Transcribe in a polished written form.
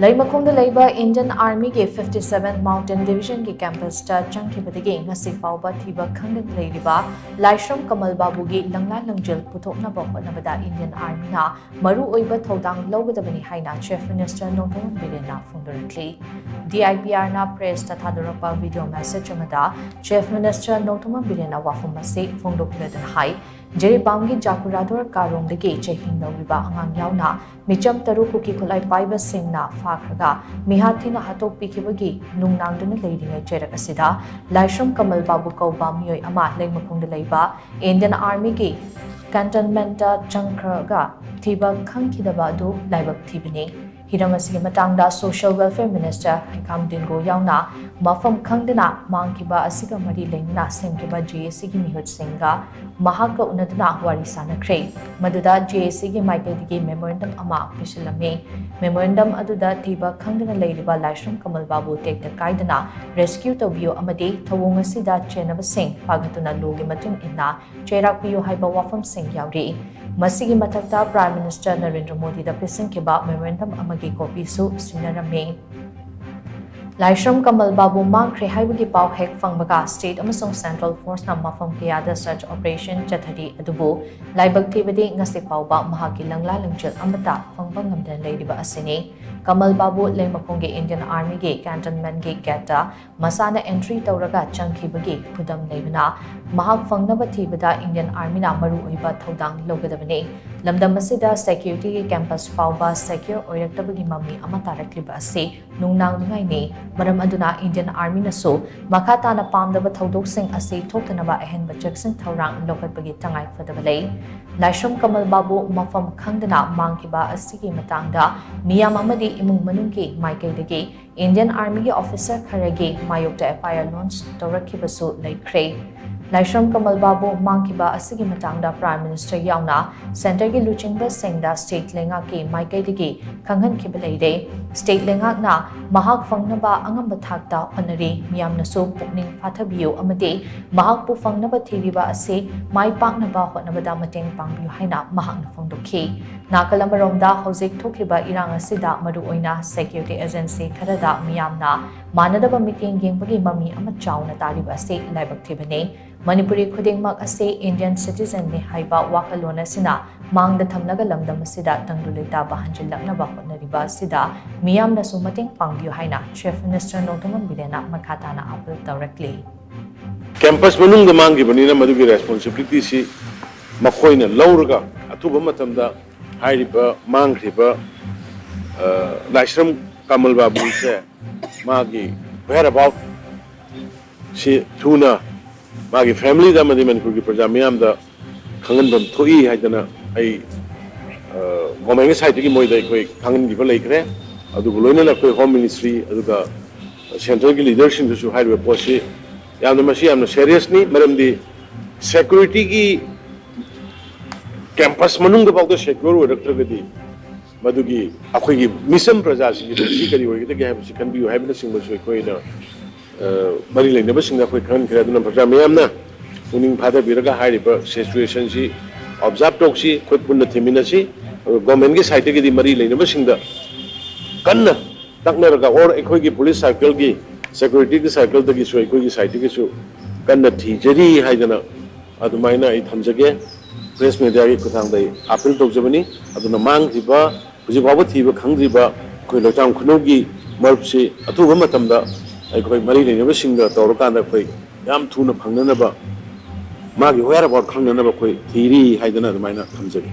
ꯂꯩꯃꯈꯣꯡꯗ ꯂꯩꯕ ꯏꯟꯗꯤꯌꯟ ꯑꯥꯔꯃꯤꯒꯤ 57 ꯃꯥꯎꯟꯇꯦꯟ ꯗꯤꯕꯤꯖꯟꯒꯤ ꯀꯦꯝꯄꯁꯇ ꯆꯪꯈꯤꯕꯗꯒꯤ ꯉꯁꯤ ꯐꯥꯎꯕ ꯊꯤꯕ ꯈꯪꯗꯅ ꯂꯩꯔꯤꯕ ꯂꯥꯏꯁ꯭ꯔꯝ ꯀꯃꯜ ꯕꯥꯕꯨꯒꯤ ꯂꯪꯂꯥ ꯂꯪꯖꯦꯜ ꯄꯨꯊꯣꯛꯅꯕ ꯍꯣꯠꯅꯕꯗ ꯏꯟꯗꯤꯌꯟ ꯑꯥꯔꯃꯤꯅ ꯃꯔꯨꯑꯣꯏꯕ ꯊꯧꯗꯥꯡ ꯂꯧꯒꯗꯕꯅꯤ ꯍꯥꯏꯅ ꯆꯤꯐ ꯃꯤꯅꯤꯁꯇꯔ ꯅꯣꯡꯊꯣꯝꯕꯝ ꯕꯤꯔꯦꯟꯅ ꯐꯣꯡꯗꯣꯔꯛꯂꯤ꯫ DIPRꯅ ꯄ꯭ꯔꯦꯁꯇ ꯊꯥꯗꯣꯔꯛꯄ ꯚꯤꯗꯤꯑꯣ ꯃꯦꯁꯦꯖ ꯑꯃꯗ ꯆꯤꯐ ꯃꯤꯅꯤꯁꯇꯔ ꯅꯣꯡꯊꯣꯝꯕꯝ ꯕꯤꯔꯦꯟꯅ ꯋꯥꯐꯝ ꯑꯁꯤ ꯐꯣꯡꯗꯣꯛꯂꯗꯨꯅ ꯍꯥꯏ ꯖꯤꯔꯤꯕꯥꯝꯒꯤ ꯖꯥꯀꯨꯔꯥꯗꯣꯔ ꯀꯥꯔꯣꯡꯗꯒꯤ ꯆꯩꯍꯤ ꯅꯧꯔꯤꯕ ꯑꯉꯥꯡ ꯌꯥꯎꯅ ꯃꯤꯆꯝ 6 ꯀꯨꯀꯤ ꯈꯨꯠꯂꯥꯏ ꯄꯥꯏꯕꯁꯤꯡꯅ ꯐꯥꯈ꯭ꯔꯒ ꯃꯤꯍꯥꯊꯤꯅ ꯍꯥꯠꯇꯣꯛꯄꯤꯈꯤꯕꯒꯤ ꯅꯨꯡꯅꯥꯡꯗꯨꯅ ꯂꯩꯔꯤꯉꯩ ꯆꯩꯔꯛ ꯑꯁꯤꯗ ꯂꯥꯏꯁ꯭ꯔꯝ ꯀꯃꯜ ꯕꯥꯕꯨ ꯀꯧꯕ ꯃꯤꯑꯣꯏ ꯑꯃ ꯂꯩꯃꯈꯣꯡꯗ ꯂꯩꯕ ꯏꯟꯗꯤꯌꯟ ꯑꯥꯔꯃꯤꯒꯤ ꯀꯦꯟꯇꯟꯃꯦꯟꯇ ꯆꯪꯈ꯭ꯔꯒ ꯊꯤꯕ ꯈꯪꯈꯤꯗꯕ ꯑꯗꯨ ꯂꯥꯏꯕꯛ ꯊꯤꯕꯅꯤ꯫ ꯍꯤꯔꯝ ꯑꯁꯤꯒꯤ ꯃꯇꯥꯡꯗ ꯁꯣꯁꯤꯌꯦꯜ ꯋꯦꯜꯐꯦꯌꯔ ꯃꯤꯅꯤꯁꯇꯔ ꯍꯩꯀꯥꯝ ꯗꯤꯡꯒꯣ ꯌꯥꯎꯅ ꯃꯐꯝ ꯈꯪꯗꯅ ꯃꯥꯡꯈꯤꯕ ꯑꯁꯤꯒ ꯃꯔꯤ ꯂꯩꯅꯅ ꯁꯦꯝꯈꯤꯕ JACꯒꯤ ꯃꯤꯍꯨꯠꯁꯤꯡꯒ ꯃꯍꯥꯛꯀ ꯎꯅꯗꯨꯅ ꯋꯥꯔꯤ ꯁꯥꯅꯈ꯭ꯔꯦ꯫ ꯃꯗꯨꯗ JACꯒꯤ ꯃꯥꯏꯀꯩꯗꯒꯤ ꯃꯦꯃꯣꯔꯦꯟꯗꯝ ꯑꯃ ꯄꯤꯁꯤꯜꯂꯝꯃꯤ꯫ ꯃꯦꯃꯣꯔꯦꯟꯗꯝ ꯑꯗꯨꯗ ꯊꯤꯕ ꯈꯪꯗꯅ ꯂꯩꯔꯤꯕ ꯂꯥꯏꯁ꯭ꯔꯝ ꯀꯃꯜ ꯕꯥꯕꯨ ꯇꯦꯛꯇ ꯀꯥꯏꯗꯅ ꯔꯦꯁꯀ꯭ꯌꯨ ꯇꯧꯕꯤꯌꯨ ꯑꯃꯗꯤ ꯊꯧꯑꯣꯡ ꯑꯁꯤꯗ ꯆꯦꯟꯅꯕꯁꯤꯡ ꯐꯥꯒꯠꯇꯨꯅ ꯂꯣꯒꯤ ꯃꯇꯨꯡ ꯏꯟꯅ ꯆꯩꯔꯥꯛꯄꯤꯌꯨ ꯍꯥꯏꯕ ꯋꯥꯐꯝꯁꯤꯡ ꯌꯥꯎꯔꯤ꯫ ꯃꯁꯤꯒꯤ ꯃꯊꯛꯇ ꯄ꯭ꯔꯥꯏꯝ ꯃꯤꯅꯤꯁꯇꯔ ꯅꯔꯦꯟꯗ꯭ꯔ ꯃꯣꯗꯤꯗ ꯄꯤꯁꯤꯟꯈꯤꯕ ꯃꯦꯃꯣꯔꯦꯟꯗꯝ ꯑꯃꯒꯤ ꯀꯣꯄꯤꯁꯨ ꯁꯤꯟꯅꯔꯝꯃꯤ꯫ ꯂꯥꯏꯁ꯭ꯔꯝ ꯀꯃꯜ ꯕꯥꯕꯨ ꯃꯥꯡꯈ꯭ꯔꯦ ꯍꯥꯏꯕꯒꯤ ꯄꯥꯎ ꯍꯦꯛ ꯐꯪꯕꯒ ꯁ꯭ꯇꯦꯠ ꯑꯃꯁꯨꯡ ꯁꯦꯟꯇ꯭ꯔꯦꯜ ꯐꯣꯔꯁꯅ ꯃꯐꯝ ꯀꯌꯥꯗ ꯁꯔꯆ ꯑꯣꯄꯔꯦꯁꯟ ꯆꯠꯊꯔꯤ ꯑꯗꯨꯕꯨ ꯂꯥꯏꯕꯛ ꯊꯤꯕꯗꯤ ꯉꯁꯤ ꯐꯥꯎꯕ ꯃꯍꯥꯛꯀꯤ ꯂꯪꯂꯥ ꯂꯪꯖꯦꯜ ꯑꯃꯠꯇ ꯐꯪꯕ ꯉꯝꯗꯅ ꯂꯩꯔꯤꯕ ꯑꯁꯤꯅꯤ꯫ ꯀꯃꯜ ꯕꯥꯕꯨ ꯂꯩꯃꯈꯣꯡꯒꯤ ꯏꯟꯗꯤꯌꯟ ꯑꯥꯔꯃꯤꯒꯤ ꯀꯦꯟꯇꯟꯃꯦꯟꯠꯒꯤ ꯒꯦꯠꯇ ꯃꯁꯥꯅ ꯑꯦꯟꯇ꯭ꯔꯤ ꯇꯧꯔꯒ ꯆꯪꯈꯤꯕꯒꯤ ꯈꯨꯗꯝ ꯂꯩꯕꯅ ꯃꯍꯥꯛ ꯐꯪꯅꯕ ꯊꯤꯕꯗ ꯏꯟꯗꯤꯌꯟ ꯑꯥꯔꯃꯤꯅ ꯃꯔꯨꯑꯣꯏꯕ ꯊꯧꯗꯥꯡ ꯂꯧꯒꯗꯕꯅꯤ꯫ ꯂꯝꯗꯝ ꯑꯁꯤꯗ ꯁꯦꯀ꯭ꯌꯨꯔꯤꯇꯤꯒꯤ ꯀꯦꯝꯄꯁ ꯐꯥꯎꯕ ꯁꯦꯀ꯭ꯌꯣꯔ ꯑꯣꯏꯔꯛꯇꯕꯒꯤ ꯃꯃꯤ ꯑꯃ ꯇꯥꯔꯛꯂꯤꯕ ꯑꯁꯤ ꯅꯨꯡꯅꯥꯡꯅꯤꯡꯉꯥꯏꯅꯤ꯫ ꯃꯔꯝ ꯑꯗꯨꯅ ꯏꯟꯗꯤꯌꯟ ꯑꯥꯔꯃꯤꯅꯁꯨ ꯃꯈꯥ ꯇꯥꯅ ꯄꯥꯝꯗꯕ ꯊꯧꯗꯣꯛꯁꯤꯡ ꯑꯁꯤ ꯊꯣꯛꯇꯅꯕ ꯑꯍꯦꯟꯕ ꯆꯦꯛꯁꯤꯟ ꯊꯧꯔꯥꯡ ꯂꯧꯈꯠꯄꯒꯤ ꯇꯉꯥꯏꯐꯗꯕ ꯂꯩ꯫ ꯂꯥꯏꯁ꯭ꯔꯝ ꯀꯃꯜ ꯕꯥꯕꯨ ꯃꯐꯝ ꯈꯪꯗꯅ ꯃꯥꯡꯈꯤꯕ ꯑꯁꯤꯒꯤ ꯃꯇꯥꯡꯗ ꯃꯤꯌꯥꯝ ꯑꯃꯗꯤ ꯏꯃꯨꯡ ꯃꯅꯨꯡꯒꯤ ꯃꯥꯏꯀꯩꯗꯒꯤ ꯏꯟꯗꯤꯌꯟ ꯑꯥꯔꯃꯤꯒꯤ ꯑꯣꯐꯤꯁꯔ ꯈꯔꯒꯤ ꯃꯥꯌꯣꯛꯇ FIR ꯂꯣꯟꯆ ꯇꯧꯔꯛꯈꯤꯕꯁꯨ ꯂꯩꯈ꯭ꯔꯦ꯫ ꯂꯥꯏꯁ꯭ꯔꯝ ꯀꯃꯜ ꯕꯥꯕꯨ ꯃꯥꯡꯈꯤꯕ ꯑꯁꯤꯒꯤ ꯃꯇꯥꯡꯗ ꯄ꯭ꯔꯥꯏꯝ ꯃꯤꯅꯤꯁꯇꯔ ꯌꯥꯎꯅ ꯁꯦꯟꯇꯔꯒꯤ ꯂꯨꯆꯤꯡꯕꯁꯤꯡꯗ ꯁ꯭ꯇꯦꯠ ꯂꯩꯉꯥꯛꯀꯤ ꯃꯥꯏꯀꯩꯗꯒꯤ ꯈꯪꯍꯟꯈꯤꯕ ꯂꯩꯔꯦ꯫ ꯁ꯭ꯇꯦꯠ ꯂꯩꯉꯥꯛꯅ ꯃꯍꯥꯛ ꯐꯪꯅꯕ ꯑꯉꯝꯕ ꯊꯥꯛꯇ ꯍꯣꯠꯅꯔꯤ꯫ ꯃꯤꯌꯥꯝꯅꯁꯨ ꯄꯨꯛꯅꯤꯡ ꯐꯥꯊꯕꯤꯌꯨ ꯑꯃꯗꯤ ꯃꯍꯥꯛꯄꯨ ꯐꯪꯅꯕ ꯊꯤꯔꯤꯕ ꯑꯁꯤ ꯃꯥꯏ ꯄꯥꯛꯅꯕ ꯍꯣꯠꯅꯕꯗ ꯃꯇꯦꯡ ꯄꯥꯡꯕꯤꯌꯨ ꯍꯥꯏꯅ ꯃꯍꯥꯛꯅ ꯐꯣꯡꯗꯣꯛꯈꯤ꯫ ꯅꯥꯀꯜ ꯑꯃꯔꯣꯝꯗ ꯍꯧꯖꯤꯛ ꯊꯣꯛꯂꯤꯕ ꯏꯔꯥꯡ ꯑꯁꯤꯗ ꯃꯔꯨꯑꯣꯏꯅ ꯁꯦꯀ꯭ꯌꯨꯔꯤꯇꯤ ꯑꯦꯖꯦꯟꯁꯤ ꯈꯔꯗ ꯃꯤꯌꯥꯝꯅ ꯃꯥꯟꯅꯗꯕ ꯃꯤꯠꯌꯦꯡ ꯌꯦꯡꯕꯒꯤ ꯃꯃꯤ ꯑꯃ ꯆꯥꯎꯅ ꯇꯥꯔꯤꯕ ꯑꯁꯤ ꯂꯥꯏꯕꯛ ꯊꯤꯕꯅꯤ꯫ ꯃꯅꯤꯄꯨꯔꯤ ꯈꯨꯗꯤꯡꯃꯛ ꯑꯁꯤ ꯏꯟꯗꯤꯌꯟ ꯁꯤꯇꯤꯖꯦꯟꯅꯤ ꯍꯥꯏꯕ ꯋꯥꯈꯜꯂꯣꯟ ꯑꯁꯤꯅ ꯃꯥꯡꯗ ꯊꯝꯂꯒ ꯂꯝꯗꯝ ꯑꯁꯤꯗ ꯇꯪꯗꯨ ꯂꯩꯇꯥꯕ ꯍꯟꯖꯤꯜꯂꯛꯅꯕ ꯍꯣꯠꯅꯔꯤꯕ ꯑꯁꯤꯗ ꯃꯤꯌꯥꯝꯅꯁꯨ ꯃꯇꯦꯡ ꯄꯥꯡꯕꯤꯌꯨ ꯍꯥꯏꯅ ꯆꯤꯐ ꯃꯤꯅꯤꯁꯇꯔ ꯅꯣꯡꯊꯣꯝꯕꯝ ꯕꯤꯔꯦꯟꯅ ꯃꯈꯥ ꯇꯥꯅ ꯑꯄꯤꯜ ꯇꯧꯔꯛꯂꯤ꯫ ꯀꯦꯝꯄꯁ ꯃꯅꯨꯡꯗ ꯃꯥꯡꯈꯤꯕꯅꯤꯅ ꯃꯗꯨꯒꯤ ꯔꯦꯁꯄꯣꯟꯁꯤꯕꯤꯂꯤꯇꯤꯁꯤ ꯃꯈꯣꯏꯅ ꯂꯧꯔꯒ ꯑꯊꯨꯕ ꯃꯇꯝꯗ ꯍꯥꯏꯔꯤꯕ ꯃꯥꯡꯈ꯭ꯔꯤꯕ ꯂꯥꯏꯁ꯭ꯔꯝ ꯀꯃꯜ ꯕꯥꯕꯨꯁꯦ ꯃꯥꯒꯤ ꯋꯦꯌꯔ ꯑꯕꯥꯎꯠ ꯁꯤ ꯊꯨꯅ ꯃꯥꯒꯤ ꯐꯦꯃꯤꯂꯤꯗ ꯑꯃꯗꯤ ꯃꯅꯤꯄꯨꯔꯒꯤ ꯄ꯭ꯔꯖꯥ ꯃꯤꯌꯥꯝꯗ ꯈꯪꯍꯟꯐꯝ ꯊꯣꯛꯏ ꯍꯥꯏꯗꯅ ꯑꯩ ꯒꯣꯔꯃꯦꯟꯒꯤ ꯁꯥꯏꯠꯇꯒꯤ ꯃꯣꯏꯗ ꯑꯩꯈꯣꯏ ꯈꯪꯍꯟꯈꯤꯕ ꯂꯩꯈ꯭ꯔꯦ꯫ ꯑꯗꯨꯒ ꯂꯣꯏꯅꯅ ꯑꯩꯈꯣꯏ ꯍꯣꯝ ꯃꯤꯅꯤꯁꯇ꯭ꯔꯤ ꯑꯗꯨꯒ ꯁꯦꯟꯇ꯭ꯔꯦꯜꯒꯤ ꯂꯤꯗꯔꯁꯤꯡꯗꯁꯨ ꯍꯥꯏꯔꯤꯕ ꯄꯣꯠꯁꯤ ꯃꯁꯤ ꯌꯥꯝꯅ ꯁꯦꯔꯤꯌꯁꯅꯤ ꯃꯔꯝꯗꯤ ꯁꯦꯀ꯭ꯌꯨꯔꯤꯇꯤꯒꯤ ꯀꯦꯝꯄꯁ ꯃꯅꯨꯡꯗ ꯐꯥꯎꯗ ꯁꯦꯀ꯭ꯌꯣꯔ ꯑꯣꯏꯔꯛꯇ꯭ꯔꯒꯗꯤ ꯃꯗꯨꯒꯤ ꯑꯩꯈꯣꯏꯒꯤ ꯃꯤꯆꯝ ꯄ꯭ꯔꯖꯥꯁꯤꯡꯒꯤ ꯄꯨꯟꯁꯤ ꯀꯔꯤ ꯑꯣꯏꯒꯗꯒꯦ ꯍꯥꯏꯕꯁꯤ ꯈꯟꯕꯤꯌꯨ ꯍꯥꯏꯕꯅꯆꯤꯡꯕꯁꯨ ꯑꯩꯈꯣꯏꯅ ꯃꯔꯤ ꯂꯩꯅꯕꯁꯤꯡꯗ ꯑꯩꯈꯣꯏ ꯈꯪꯍꯟꯈ꯭ꯔꯦ꯫ ꯑꯗꯨꯅ ꯄ꯭ꯔꯖꯥ ꯃꯤꯌꯥꯝꯅ ꯄꯨꯛꯅꯤꯡ ꯐꯥꯊꯕꯤꯔꯒ ꯍꯥꯏꯔꯤꯕ ꯁꯤꯆꯨꯋꯦꯁꯟꯁꯤ ꯑꯣꯕꯖꯥꯔꯕ ꯇꯧꯁꯤ ꯑꯩꯈꯣꯏ ꯄꯨꯟꯅ ꯊꯤꯃꯤꯟꯅꯁꯤ꯫ ꯒꯣꯔꯃꯦꯟꯒꯤ ꯁꯥꯏꯠꯇꯒꯤꯗꯤ ꯃꯔꯤ ꯂꯩꯅꯕꯁꯤꯡꯗ ꯀꯟꯅ ꯇꯛꯅꯔꯒ ꯑꯣꯔ ꯑꯩꯈꯣꯏꯒꯤ ꯄꯨꯂꯤꯁ ꯁꯥꯔꯀꯜꯒꯤ ꯁꯦꯀ꯭ꯌꯨꯔꯤꯇꯤꯒꯤ ꯁꯥꯔꯀꯜꯗꯒꯤꯁꯨ ꯑꯩꯈꯣꯏꯒꯤ ꯁꯥꯏꯠꯇꯒꯤꯁꯨ ꯀꯟꯅ ꯊꯤꯖꯔꯤ ꯍꯥꯏꯗꯅ ꯑꯗꯨꯃꯥꯏꯅ ꯑꯩ ꯊꯝꯖꯒꯦ꯫ ꯄ꯭ꯔꯦꯁ ꯃꯤꯗꯤꯌꯥꯒꯤ ꯈꯨꯠꯊꯥꯡꯗ ꯑꯩ ꯑꯄꯤꯜ ꯇꯧꯖꯕꯅꯤ꯫ ꯑꯗꯨꯅ ꯃꯥꯡꯈ꯭ꯔꯤꯕ ꯍꯧꯖꯤꯛ ꯐꯥꯎꯕ ꯊꯤꯕ ꯈꯪꯗ꯭ꯔꯤꯕ ꯑꯩꯈꯣꯏ ꯂꯣꯏꯇꯥꯝ ꯈꯨꯅꯧꯒꯤ ꯃꯔꯨꯞꯁꯤ ꯑꯊꯨꯕ ꯃꯇꯝꯗ ꯑꯩꯈꯣꯏ ꯃꯔꯤ ꯂꯩꯅꯕꯁꯤꯡꯒ ꯇꯧꯔꯀꯥꯟꯗ ꯑꯩꯈꯣꯏ ꯌꯥꯝ ꯊꯨꯅ ꯐꯪꯅꯅꯕ ꯃꯥꯒꯤ ꯋꯦꯌꯔ ꯑꯕꯥꯎꯠ ꯈꯪꯅꯅꯕ ꯑꯩꯈꯣꯏ ꯊꯤꯔꯤ ꯍꯥꯏꯗꯅ ꯑꯗꯨꯃꯥꯏꯅ ꯊꯝꯖꯒꯦ꯫